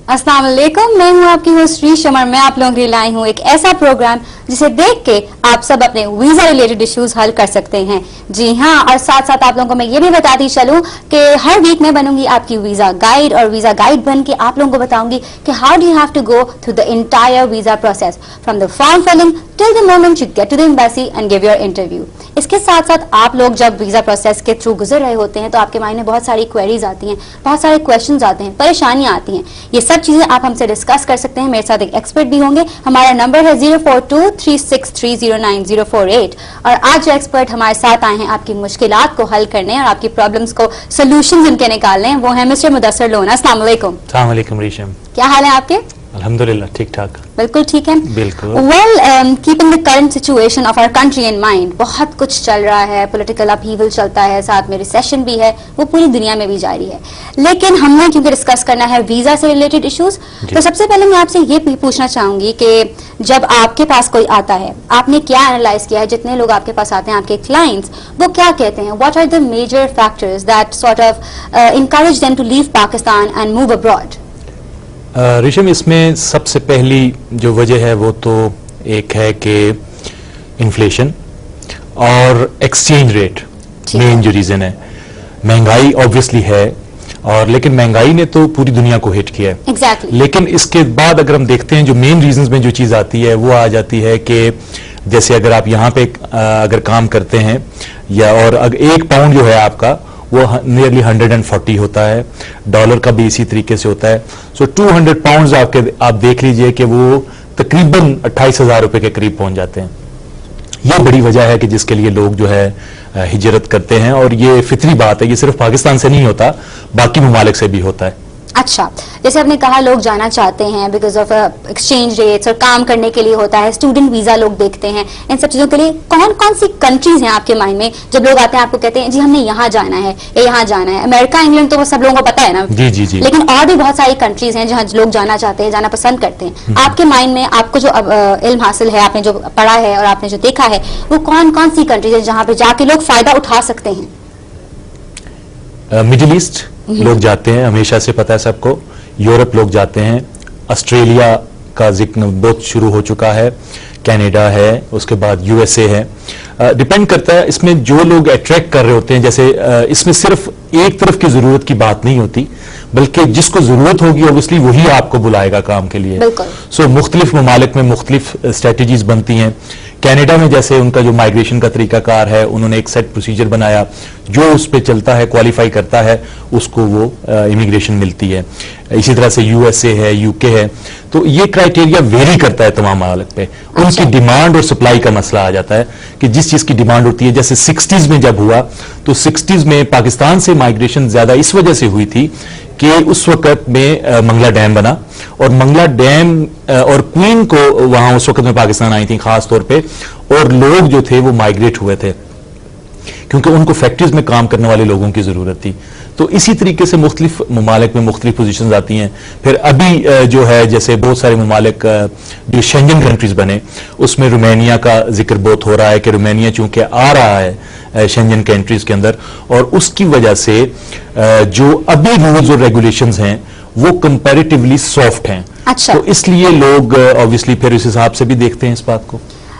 अस्सलाम वालेकुम, मैं हूं आपकी होस्ट रीशम और मैं आप लोगों के लिए लाई हूं एक ऐसा प्रोग्राम जिसे देख के आप सब अपने वीजा रिलेटेड इश्यूज हल कर सकते हैं। जी हाँ, और साथ साथ आप लोगों को मैं ये भी बताती चलूं कि हर वीक मैं बनूंगी आपकी वीजा गाइड, और वीजा गाइड बन के आप लोगों को बताऊंगी कि how do you have to go through the entire visa process from the form filling till the moment you get to the embassy and give your interview. इसके साथ साथ आप लोग जब वीजा प्रोसेस के थ्रू गुजर रहे होते हैं तो आपके माइंड में बहुत सारी क्वेरीज आती हैं, बहुत सारे क्वेश्चंस आते हैं, परेशानियां आती हैं। ये सब चीजें आप हमसे डिस्कस कर सकते हैं। मेरे साथ एक एक्सपर्ट भी होंगे। हमारा नंबर है 0423630948 और आज जो एक्सपर्ट हमारे साथ आए हैं आपकी मुश्किलात को हल करने और आपकी प्रॉब्लम्स को सोल्यूशंस उनके निकालने, वो है मिस्टर मुदस्सर लोना। अस्सलाम वालेकुम। अस्सलाम वालेकुम रीशम, क्या हाल है आपके? अल्हम्दुलिल्लाह ठीक ठाक। बिल्कुल ठीक है। बिल्कुल। Well, keeping the current situation of our country in mind, बहुत कुछ चल रहा है, पॉलिटिकल अपहीवल चलता है, साथ में रिसेशन भी है, वो पूरी दुनिया में भी जारी है। लेकिन हमने क्योंकि डिस्कस करना है वीजा से रिलेटेड इश्यूज, तो सबसे पहले मैं आपसे ये पूछना चाहूंगी कि जब आपके पास कोई आता है, आपने क्या एनालाइज किया है? जितने लोग आपके पास आते हैं, आपके क्लाइंट्स, वो क्या कहते हैं? What are the major factors that sort of encourage them to leave Pakistan and move abroad? Risham, इसमें सबसे पहली जो वजह है वो तो एक है कि इन्फ्लेशन और एक्सचेंज रेट मेन जो रीजन है। महंगाई ऑब्वियसली है, और लेकिन महंगाई ने तो पूरी दुनिया को हिट किया है। Exactly. लेकिन इसके बाद अगर हम देखते हैं जो मेन रीजंस में जो चीज आती है वो आ जाती है कि जैसे अगर आप यहाँ पे अगर काम करते हैं या और एक पाउंड जो है आपका वो नियरली 140 होता है, डॉलर का भी इसी तरीके से होता है। सो 200 पाउंड्स आप देख लीजिए कि वो तकरीबन 28,000 रुपए के करीब पहुंच जाते हैं। ये बड़ी वजह है कि जिसके लिए लोग जो है हिजरत करते हैं, और ये फितरी बात है, ये सिर्फ पाकिस्तान से नहीं होता, बाकी ममालिक से भी होता है। अच्छा, जैसे आपने कहा लोग जाना चाहते हैं बिकॉज ऑफ एक्सचेंज रेट्स, और काम करने के लिए होता है, स्टूडेंट वीजा लोग देखते हैं, इन सब चीजों के लिए कौन कौन सी कंट्रीज हैं आपके माइंड में? जब लोग आते हैं आपको कहते हैं जी हमने यहाँ जाना है या यहाँ जाना है। अमेरिका, इंग्लैंड तो वो सब लोगों को पता है ना। जी जी जी। लेकिन और भी बहुत सारी कंट्रीज हैं जहाँ लोग जाना चाहते हैं, जाना पसंद करते हैं। आपके माइंड में आपको जो इल्म हासिल है, आपने जो पढ़ा है और आपने जो देखा है, वो कौन कौन सी कंट्रीज है जहाँ पे जाके लोग फायदा उठा सकते हैं? मिडिल ईस्ट लोग जाते हैं, हमेशा से पता है सबको। यूरोप लोग जाते हैं, ऑस्ट्रेलिया का जिक्र बहुत शुरू हो चुका है, कनाडा है, उसके बाद यूएसए है। डिपेंड करता है इसमें जो लोग अट्रैक्ट कर रहे होते हैं। जैसे इसमें सिर्फ एक तरफ की जरूरत की बात नहीं होती, बल्कि जिसको जरूरत होगी ऑब्वियसली वही आपको बुलाएगा काम के लिए। सो मुख्तलिफ ममालिक में मुख्तलिफ स्ट्रेटजीज बनती हैं। कनाडा में जैसे उनका जो माइग्रेशन का तरीकाकार है, उन्होंने एक सेट प्रोसीजर बनाया, जो उस पर चलता है, क्वालिफाई करता है, उसको वो इमिग्रेशन मिलती है। इसी तरह से यूएसए है, यूके है। तो ये क्राइटेरिया वेरी करता है तमाम ममालिक पे। उनकी डिमांड और सप्लाई का मसला आ जाता है कि जिस चीज की डिमांड होती है, जैसे 60s में जब हुआ तो 60s में पाकिस्तान से माइग्रेशन ज्यादा इस वजह से हुई थी कि उस वक्त में मंगला डैम बना, और मंगला डैम और क्वीन को वहां उस वक्त में पाकिस्तान आई थी खास तौर पे, और लोग जो थे वो माइग्रेट हुए थे क्योंकि उनको फैक्ट्रीज में काम करने वाले लोगों की जरूरत थी। तो इसी तरीके से मुख्तलिफ ममालिक में मुख्तलिफ पोजीशंस आती हैं। फिर अभी जो है जैसे बहुत सारे ममालिक जो शेंजन कंट्रीज बने, उसमें रोमानिया का जिक्र बहुत हो रहा है कि रोमानिया चूंकि आ रहा है शेंजन कंट्रीज के अंदर, और उसकी वजह से जो अभी रूल्स और रेगुलेशंस हैं वो कंपैरेटिवली सॉफ्ट हैं। अच्छा। तो इसलिए लोग ऑब्वियसली फिर इस हिसाब से भी देखते हैं इस बात को।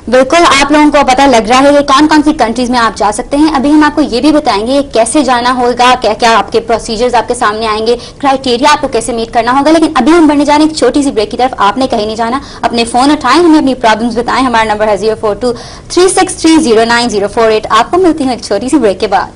बिल्कुल, आप लोगों को पता लग रहा है कि कौन कौन सी कंट्रीज में आप जा सकते हैं। अभी हम आपको ये भी बताएंगे कैसे जाना होगा, क्या क्या आपके प्रोसीजर्स आपके सामने आएंगे, क्राइटेरिया आपको कैसे मीट करना होगा। लेकिन अभी हम बढ़ने जा रहे हैं एक छोटी सी ब्रेक की तरफ। आपने कहीं नहीं जाना, अपने फोन उठाएं, हमें अपनी प्रॉब्लम्स बताएं। हमारा नंबर है 0423630948। आपको मिलती है एक छोटी सी ब्रेक के बाद।